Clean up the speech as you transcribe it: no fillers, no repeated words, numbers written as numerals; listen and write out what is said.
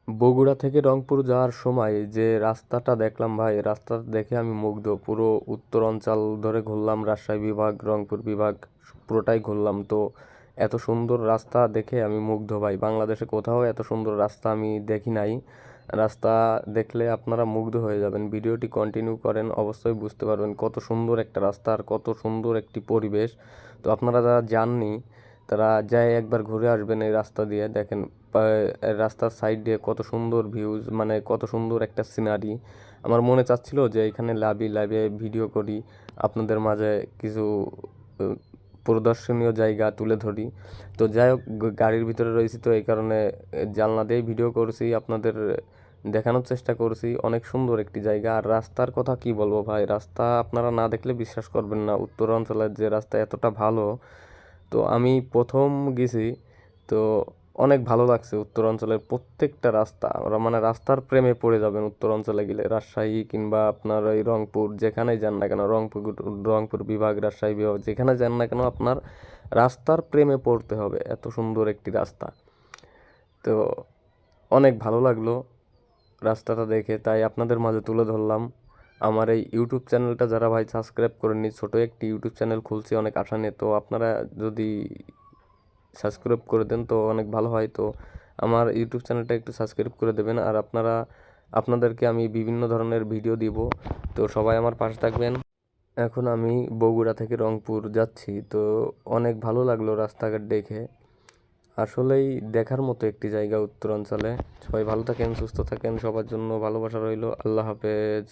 বগুড়া থেকে রংপুর যাওয়ার সময় যে রাস্তাটা দেখলাম ভাই, রাস্তাটা দেখে আমি মুগ্ধ। পুরো উত্তর অঞ্চল ধরে ঘুরলাম, রাজশাহী বিভাগ, রংপুর বিভাগ, পুরোটাই ঘুরলাম। তো এত সুন্দর রাস্তা দেখে আমি মুগ্ধ ভাই। বাংলাদেশে কোথাও এত সুন্দর রাস্তা আমি দেখি নাই। রাস্তা দেখলে আপনারা মুগ্ধ হয়ে যাবেন। ভিডিওটি কন্টিনিউ করেন, অবশ্যই বুঝতে পারবেন কত সুন্দর একটা রাস্তা আর কত সুন্দর একটি পরিবেশ। তো আপনারা যারা যাননি তারা যায় একবার ঘুরে আসবেন এই রাস্তা দিয়ে। দেখেন রাস্তার সাইড দিয়ে কত সুন্দর ভিউজ, মানে কত সুন্দর একটা সিনারি। আমার মনে চাচ্ছিল যে এখানে লাভে লাভে ভিডিও করি, আপনাদের মাঝে কিছু আহ, প্রদর্শনীয় জায়গা তুলে ধরি। তো যাই হোক, গাড়ির ভিতরে রয়েছি তো এই কারণে জানলা দিয়েই ভিডিও করছি, আপনাদের দেখানোর চেষ্টা করছি। অনেক সুন্দর একটি জায়গা। আর রাস্তার কথা কি বলবো ভাই, রাস্তা আপনারা না দেখলে বিশ্বাস করবেন না উত্তর অঞ্চলের যে রাস্তা এতটা ভালো। তো আমি প্রথম গেছি, তো অনেক ভালো লাগছে উত্তর অঞ্চলের প্রত্যেকটা রাস্তা। ওরা মানে রাস্তার প্রেমে পড়ে যাবেন উত্তর অঞ্চলে গেলে। রাজশাহী কিংবা আপনার এই রংপুর, যেখানেই যান না কেন, রংপুর বিভাগ, রাজশাহী বিভাগ, যেখানে যান না কেন, আপনার রাস্তার প্রেমে পড়তে হবে। এত সুন্দর একটি রাস্তা। তো অনেক ভালো লাগলো রাস্তাটা দেখে, তাই আপনাদের মাঝে তুলে ধরলাম। আমার এই ইউটিউব চ্যানেলটা যারা ভাই সাবস্ক্রাইব করেননি, ছোট একটি ইউটিউব চ্যানেল খুলছি অনেক আশা নিয়ে, তো আপনারা যদি সাবস্ক্রাইব করে দেন তো অনেক ভালো হয়। তো আমার ইউটিউব চ্যানেলটা একটু সাবস্ক্রাইব করে দেবেন। আর আপনাদেরকে আমি বিভিন্ন ধরনের ভিডিও দিব, তো সবাই আমার পাশে থাকবেন। এখন আমি বগুড়া থেকে রংপুর যাচ্ছি, তো অনেক ভালো লাগলো রাস্তাঘাট দেখে। আসলেই দেখার মতো একটি জায়গা উত্তরাঞ্চলে। সবাই ভালো থাকেন, সুস্থ থাকেন, সবার জন্য ভালোবাসা রইলো। আল্লাহ হাফেজ।